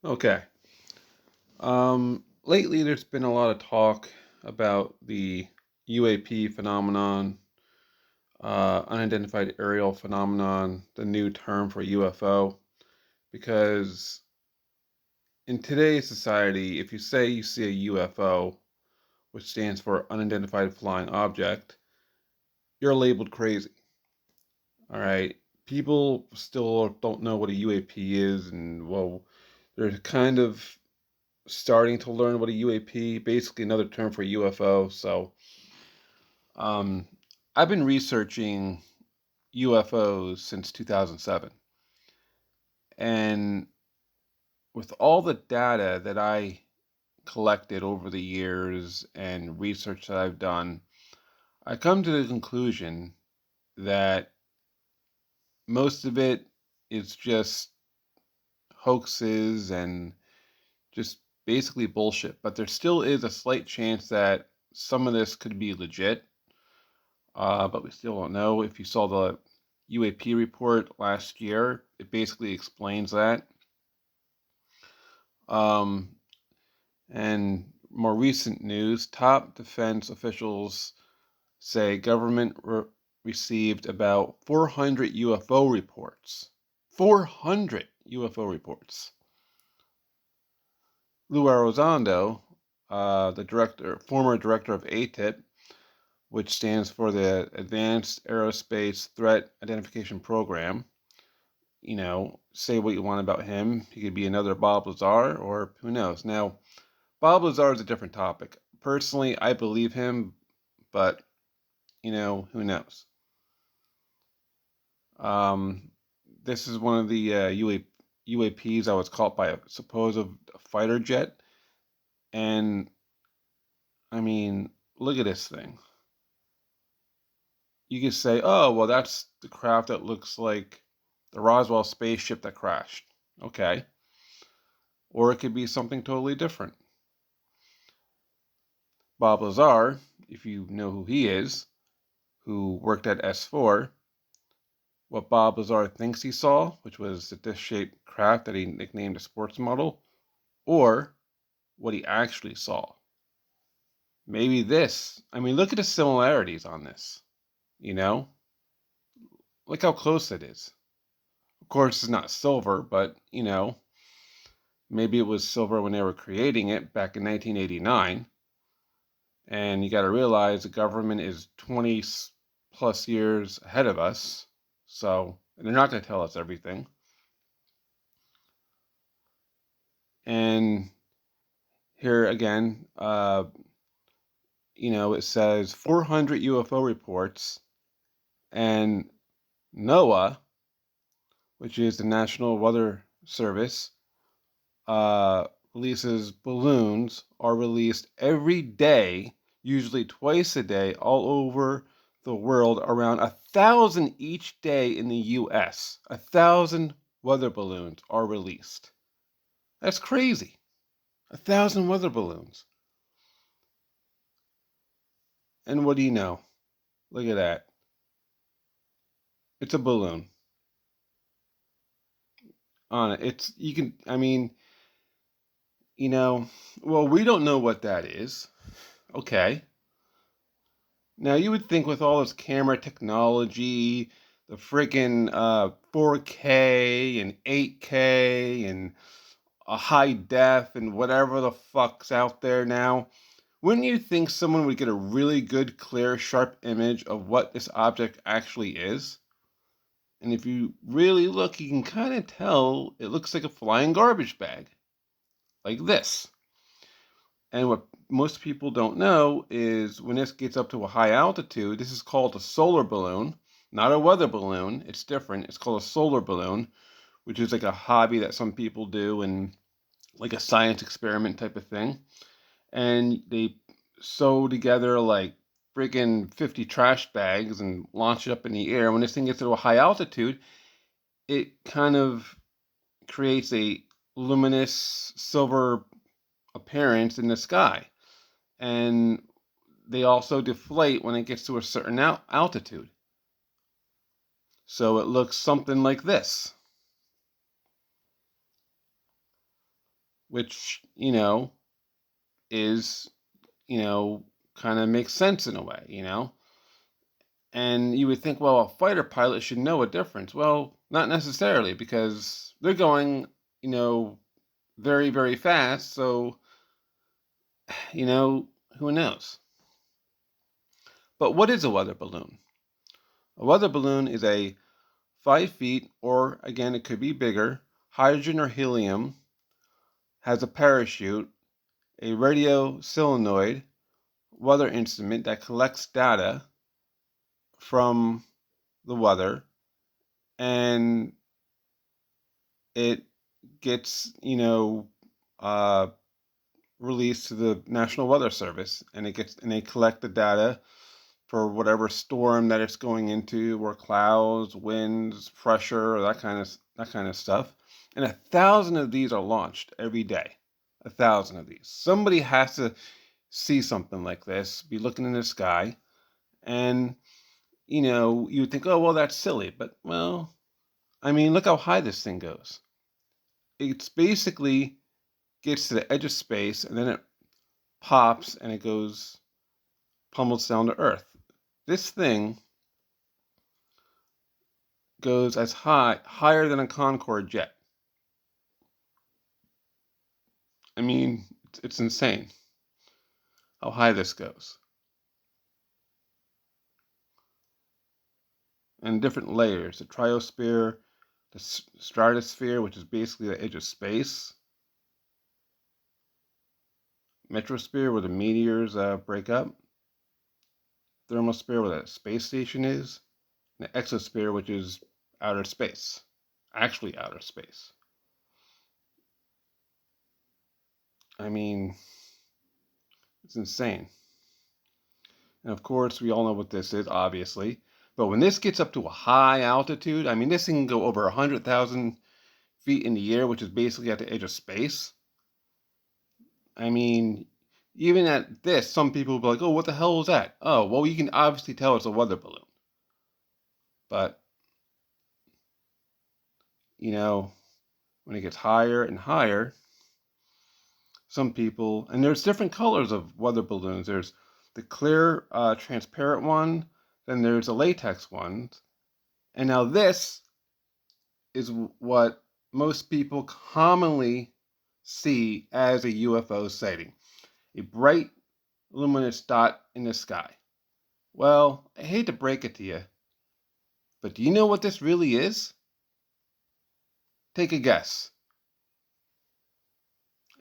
Okay. Lately, there's been a lot of talk about the UAP phenomenon, unidentified aerial phenomenon, the new term for UFO, because in today's society, if you say you see a UFO, which stands for unidentified flying object, you're labeled crazy. All right. People still don't know what a UAP is, and well, they're kind of starting to learn what a UAP, basically another term for UFO. So, um, I've been researching UFOs since 2007, and with all the data that I collected over the years and research that I've done, I come to the conclusion that most of it is just hoaxes and just basically bullshit. But there still is a slight chance that some of this could be legit. But we still don't know. If you saw the UAP report last year, it basically explains that. Um, and more recent news, top defense officials say government received about 400 UFO reports. 400 UFO reports. Lou Arrozondo, former director of ATIP, which stands for the Advanced Aerospace Threat Identification Program. Say what you want about him. He could be another Bob Lazar, or who knows. Now, Bob Lazar is a different topic. Personally, I believe him, but, who knows. Um, this is one of the UAPs that was caught by a supposed fighter jet. And, I mean, look at this thing. You could say, oh, well, that's the craft that looks like the Roswell spaceship that crashed. Okay. Or it could be something totally different. Bob Lazar, if you know who he is, who worked at S4, what Bob Lazar thinks he saw, which was the disc-shaped craft that he nicknamed a sports model, or what he actually saw. Maybe this. I mean, look at the similarities on this. You know? Look how close it is. Of course, it's not silver, but, maybe it was silver when they were creating it back in 1989. And you got to realize the government is 20 plus years ahead of us. So they're not going to tell us everything. And here again, it says 400 UFO reports, and NOAA, which is the National Weather Service, uh, releases balloons are released every day, usually twice a day, all over the world. Around 1,000 each day in the U.S. 1,000 weather balloons are released. That's crazy. 1,000 weather balloons. And what do you know? Look at that. It's a balloon on it. It's you can. I mean, you know. Well, we don't know what that is. Okay. Now you would think with all this camera technology, the friggin' 4K and 8K and a high def and whatever the fuck's out there now, wouldn't you think someone would get a really good, clear, sharp image of what this object actually is? And if you really look, you can kind of tell it looks like a flying garbage bag, like this. And what most people don't know is when this gets up to a high altitude, this is called a solar balloon, not a weather balloon. It's different. It's called a solar balloon, which is like a hobby that some people do and like a science experiment type of thing. And they sew together like freaking 50 trash bags and launch it up in the air. When this thing gets to a high altitude, it kind of creates a luminous silver appearance in the sky. And they also deflate when it gets to a certain altitude. So it looks something like this. which, is, kind of makes sense in a way. And you would think, well, a fighter pilot should know a difference. Well, not necessarily, because they're going, you know, very, very fast. So, you know, who knows? But what is a weather balloon? A weather balloon is a 5 feet, or again, it could be bigger, hydrogen or helium, has a parachute, a radio solenoid, weather instrument that collects data from the weather, and it gets, uh, released to the National Weather Service, and they collect the data for whatever storm that it's going into, or clouds, winds, pressure, or that kind of stuff. And 1,000 of these are launched every day. 1,000 of these. Somebody has to see something like this, be looking in the sky, and you would think, oh well, that's silly, but well, I mean, look how high this thing goes. It's basically gets to the edge of space, and then it pops and it pummels down to Earth. This thing goes higher than a Concorde jet. I mean, it's insane how high this goes. And different layers: the triosphere, the stratosphere, which is basically the edge of space, metrosphere, where the meteors break up, thermosphere, where the space station is, and the exosphere, which is outer space, actually outer space. I mean, it's insane. And of course, we all know what this is, obviously. But when this gets up to a high altitude, I mean, this thing can go over 100,000 feet in the air, which is basically at the edge of space. I mean, even at this, some people will be like, oh, what the hell is that? Oh, well, you can obviously tell it's a weather balloon. But, when it gets higher and higher, some people, and there's different colors of weather balloons. There's the clear, transparent one, then there's a latex one. And now this is what most people commonly see as a UFO sighting: a bright, luminous dot in the sky. Well, I hate to break it to you, but do you know what this really is? Take a guess.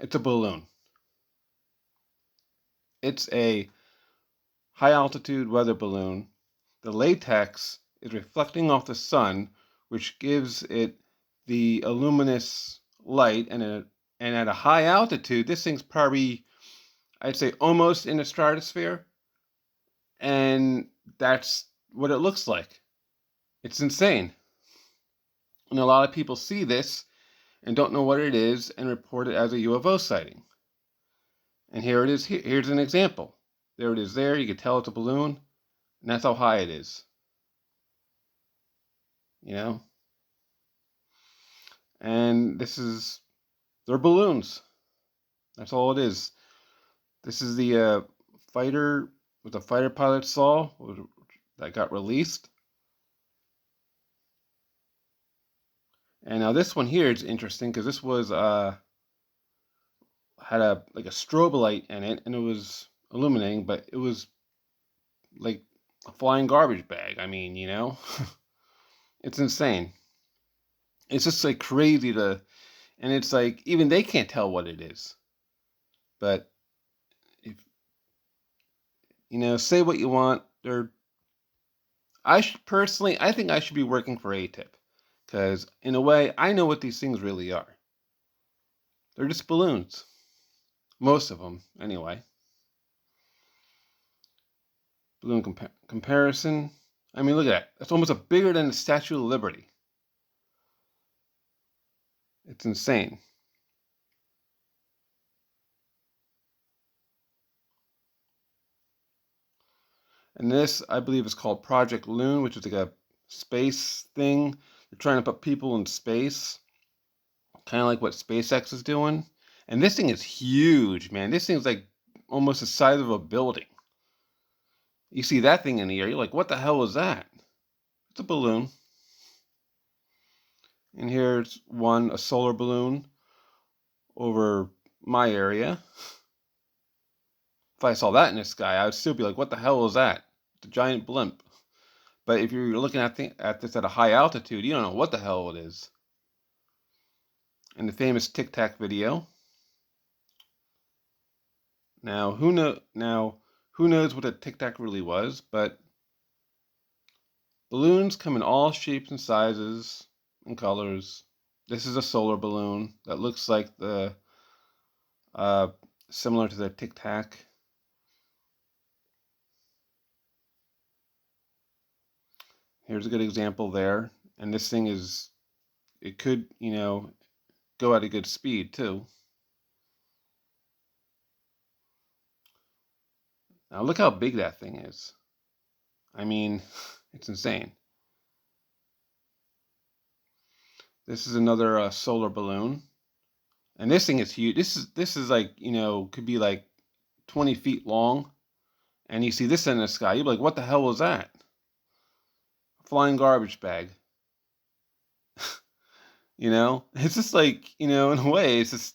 It's a balloon. It's a high altitude weather balloon. The latex is reflecting off the sun, which gives it the luminous light, and at a high altitude, this thing's probably, I'd say, almost in the stratosphere, and that's what it looks like. It's insane. And a lot of people see this and don't know what it is and report it as a UFO sighting. And here it is. Here's an example. There it is there. You can tell it's a balloon, and that's how high it is. You know? And they're balloons. That's all it is. This is the fighter, what the fighter pilot saw that got released. And now this one here is interesting, because this was had a strobe light in it, and it was illuminating, but it was like a flying garbage bag. I mean, it's insane. It's just like crazy and it's like even they can't tell what it is. But if say what you want, I think I should be working for ATIP, because in a way I know what these things really are. They're just balloons. Most of them, anyway. Balloon comparison. I mean, look at that. That's almost bigger than the Statue of Liberty. It's insane. And this, I believe, is called Project Loon, which is like a space thing. They're trying to put people in space, kind of like what SpaceX is doing. And this thing is huge, man. This thing's like almost the size of a building. You see that thing in the air, you're like, what the hell was that? It's a balloon. And here's one, a solar balloon over my area. If I saw that in the sky, I would still be like, what the hell is that? It's a giant blimp. But if you're looking at this at a high altitude, you don't know what the hell it is. And the famous Tic Tac video. Now, who knows what a Tic Tac really was, but balloons come in all shapes and sizes and colors. This is a solar balloon that looks like the similar to the Tic Tac. Here's a good example there. And this thing it could, go at a good speed too. Now look how big that thing is. I mean, it's insane. This is another solar balloon. And this thing is huge. This is like, could be like 20 feet long. And you see this in the sky, you're like, what the hell was that? A flying garbage bag. It's just like, in a way, it's just,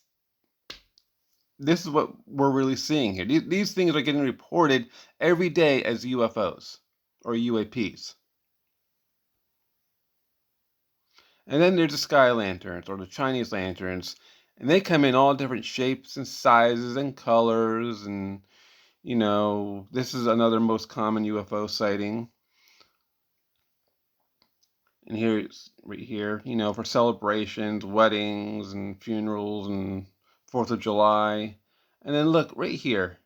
this is what we're really seeing here. These things are getting reported every day as UFOs or UAPs. And then there's the sky lanterns or the Chinese lanterns, and they come in all different shapes and sizes and colors. And, this is another most common UFO sighting. And here's right here, for celebrations, weddings, and funerals, and 4th of July. And then look right here.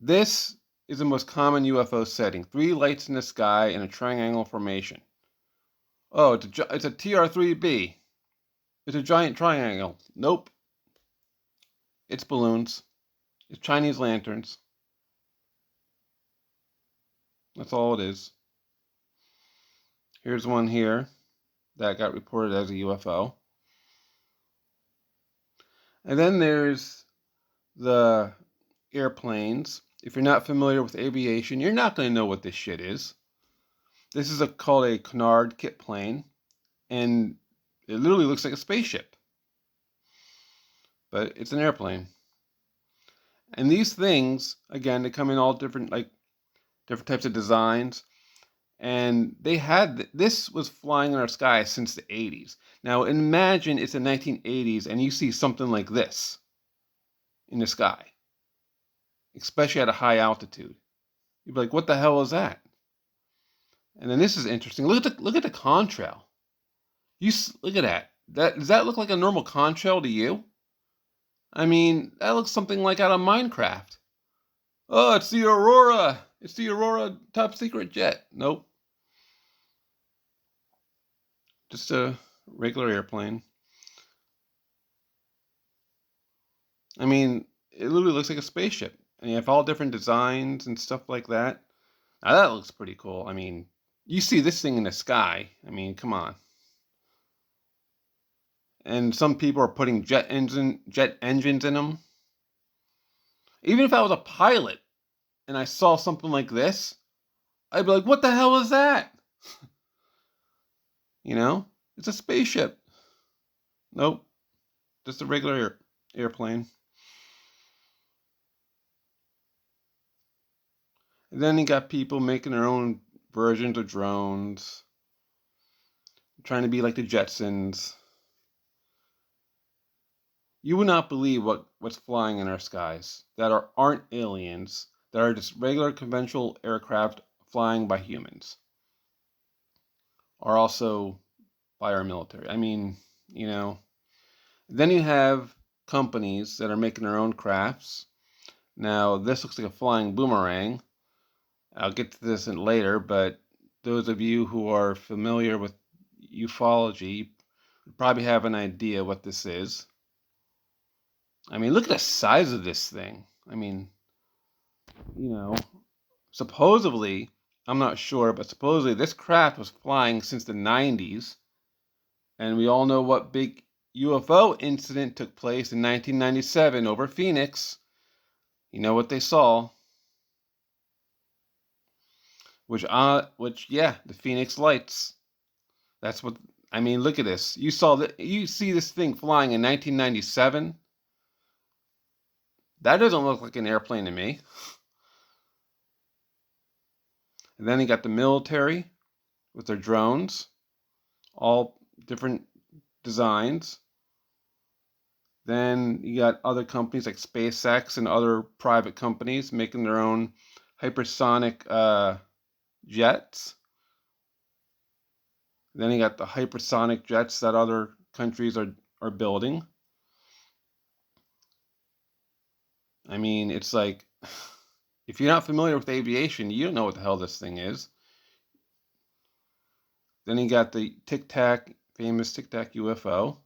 This is the most common UFO sighting. 3 lights in the sky in a triangle formation. Oh, it's a TR-3B. It's a giant triangle. Nope. It's balloons. It's Chinese lanterns. That's all it is. Here's one here that got reported as a UFO. And then there's the airplanes. If you're not familiar with aviation, you're not going to know what this shit is. This is called a canard kit plane, and it literally looks like a spaceship. But it's an airplane. And these things, again, they come in all different types of designs. And this was flying in our sky since the 80s. Now imagine it's the 1980s and you see something like this in the sky, especially at a high altitude. You'd be like, what the hell is that? And then this is interesting. Look at the contrail. Look at that. Does that look like a normal contrail to you? I mean, that looks something like out of Minecraft. Oh, it's the Aurora. It's the Aurora top secret jet. Nope. Just a regular airplane. I mean, it literally looks like a spaceship. And you have all different designs and stuff like that. Now that looks pretty cool. I mean, you see this thing in the sky. I mean, come on. And some people are putting jet engines in them. Even if I was a pilot and I saw something like this, I'd be like, what the hell is that? It's a spaceship. Nope. Just a regular airplane. And then you got people making their own versions of drones, trying to be like the Jetsons. You would not believe what's flying in our skies that aren't aliens, that are just regular conventional aircraft flying by humans, or also by our military. I mean, Then you have companies that are making their own crafts. Now, this looks like a flying boomerang. I'll get to this later, but those of you who are familiar with ufology probably have an idea what this is. I mean, look at the size of this thing. I mean, supposedly, I'm not sure, but supposedly this craft was flying since the 90s. And we all know what big UFO incident took place in 1997 over Phoenix. You know what they saw? Which, the Phoenix lights. That's what, I mean, look at this. You see this thing flying in 1997? That doesn't look like an airplane to me. And then you got the military with their drones, all different designs. Then you got other companies like SpaceX and other private companies making their own hypersonic jets. Then you got the hypersonic jets that other countries are building. I mean, it's like, if you're not familiar with aviation, you don't know what the hell this thing is. Then you got the famous Tic Tac UFO.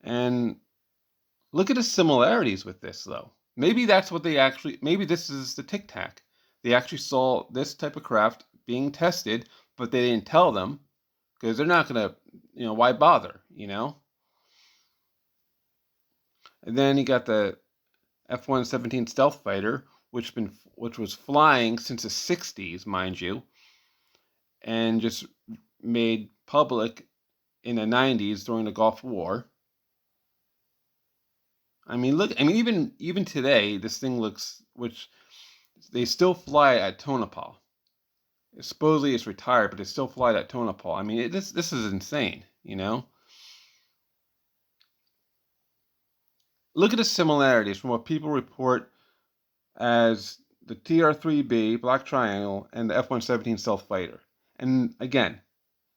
And look at the similarities with this, though. Maybe that's what maybe this is the Tic Tac. They actually saw this type of craft being tested, but they didn't tell them because they're not going to, why bother, And then you got the F-117 stealth fighter, which was flying since the 60s, mind you, and just made public in the 90s during the Gulf War. I mean, look. I mean, even today, this thing looks. Which they still fly at Tonopah. Supposedly it's retired, but they still fly at Tonopah. I mean, this is insane. Look at the similarities from what people report as the TR-3B Black Triangle and the F-117 stealth fighter. And again,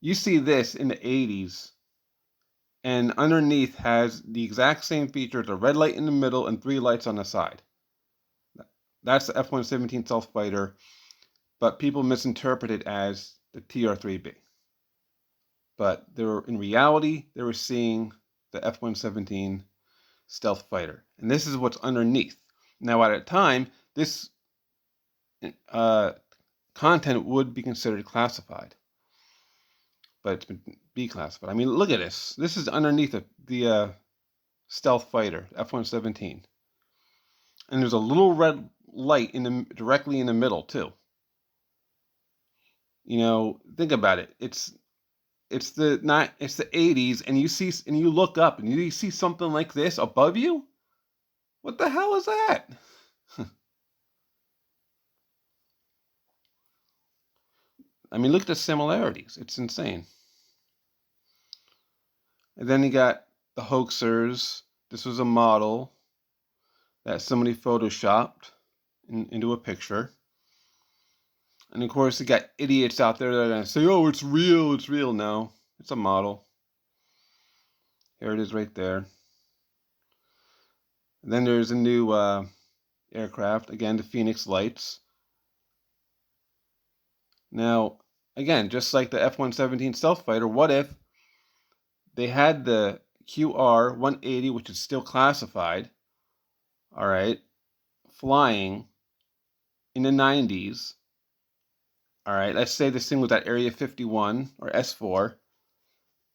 you see this in the 80s. And underneath has the exact same features, a red light in the middle and 3 lights on the side. That's the F-117 stealth fighter, but people misinterpret it as the TR-3B. But in reality, they were seeing the F-117 stealth fighter. And this is what's underneath. Now, at a time, this content would be considered classified. But it's been declassified. I mean, look at this. This is underneath the stealth fighter, F-117. And there's a little red light directly in the middle, too. Think about it. It's the 80s, and you look up and you see something like this above you. What the hell is that? I mean, look at the similarities. It's insane. And then you got the hoaxers. This was a model that somebody photoshopped into a picture. And of course, you got idiots out there that are going to say, oh, it's real, it's real. No, it's a model. Here it is right there. And then there's a new aircraft, again, the Phoenix Lights. Now, again, just like the F-117 stealth fighter, what if they had the QR-180, which is still classified, all right, flying in the 90s, all right, let's say this thing was at Area 51 or S4,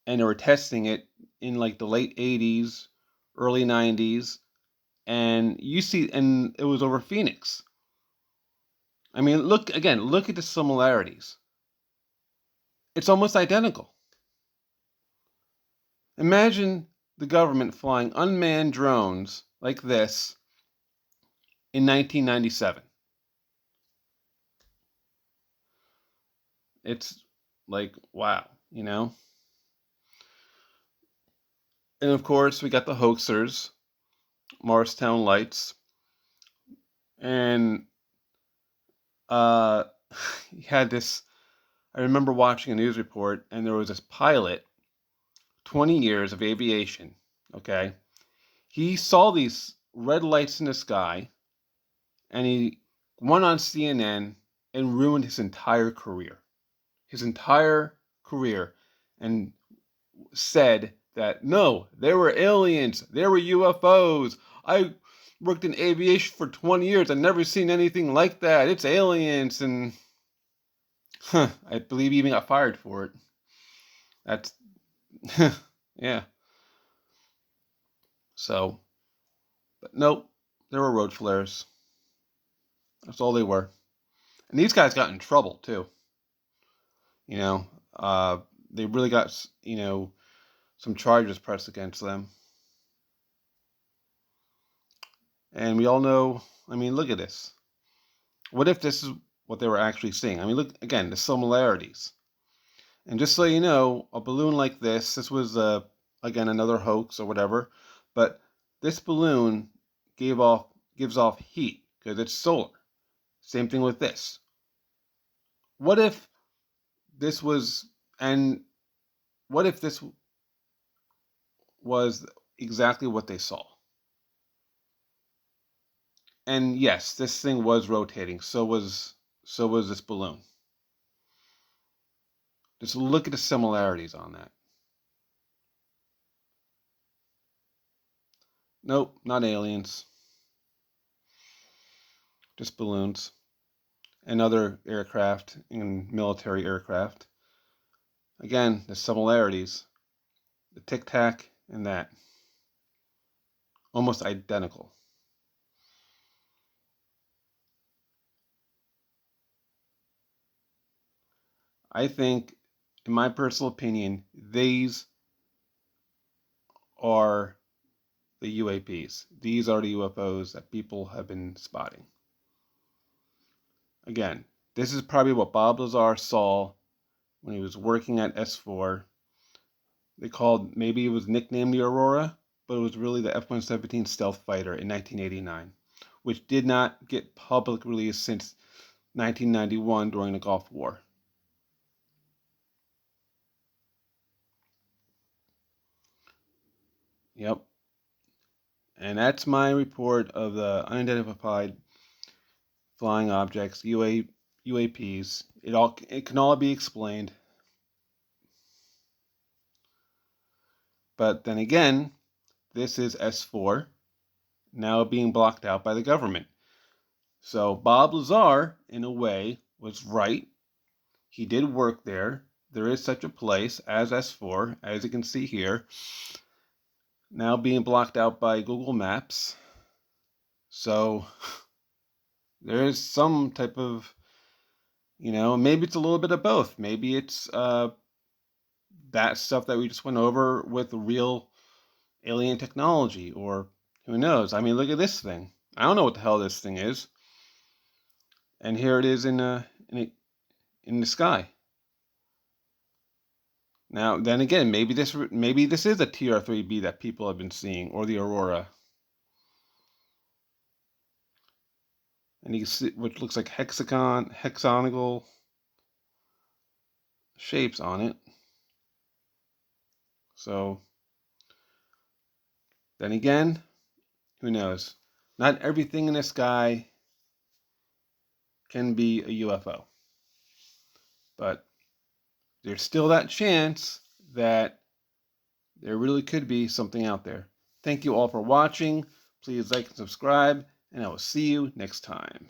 and they were testing it in like the late 80s, early 90s, and it was over Phoenix. I mean, look at the similarities. It's almost identical. Imagine the government flying unmanned drones like this in 1997. It's like, wow, And of course, we got the hoaxers, Morristown Lights, and he had this. I remember watching a news report, and there was this pilot, 20 years of aviation, okay? He saw these red lights in the sky, and he went on CNN and ruined his entire career. And said that, no, there were aliens, there were UFOs. I worked in aviation for 20 years. I've never seen anything like that. It's aliens. And I believe he even got fired for it. That's Yeah. So, but nope, there were road flares. That's all they were. And these guys got in trouble too. You know, uh, they really got, some charges pressed against them. And we all know, I mean, look at this. What if this is what they were actually seeing? I mean, look, again, the similarities. And just so you know, a balloon like this was, again, another hoax or whatever, but this balloon gives off heat because it's solar. Same thing with this. What if this was, and what if this was exactly what they saw? And yes, this thing was rotating. So was this balloon. Just look at the similarities on that. Nope, not aliens. Just balloons and other aircraft and military aircraft. Again, the similarities, the tic tac and that, almost identical. I think, in my personal opinion, these are the UAPs. These are the UFOs that people have been spotting. Again, this is probably what Bob Lazar saw when he was working at S4. Maybe it was nicknamed the Aurora, but it was really the F-117 stealth fighter in 1989, which did not get public release since 1991 during the Gulf War. Yep. And that's my report of the unidentified flying objects, UAPs. It can all be explained. But then again, this is S4 now being blocked out by the government. So Bob Lazar, in a way, was right. He did work there. There is such a place as S4, as you can see here, now being blocked out by Google Maps. So there is some type of, maybe it's a little bit of both. Maybe it's that stuff that we just went over with real alien technology, or who knows? I mean, look at this thing. I don't know what the hell this thing is, and here it is in the sky. Now, then again, maybe this is a TR3B that people have been seeing, or the Aurora, and you can see which looks like hexagonal shapes on it. So then again, who knows? Not everything in the sky can be a UFO, but there's still that chance that there really could be something out there. Thank you all for watching. Please like and subscribe, and I will see you next time.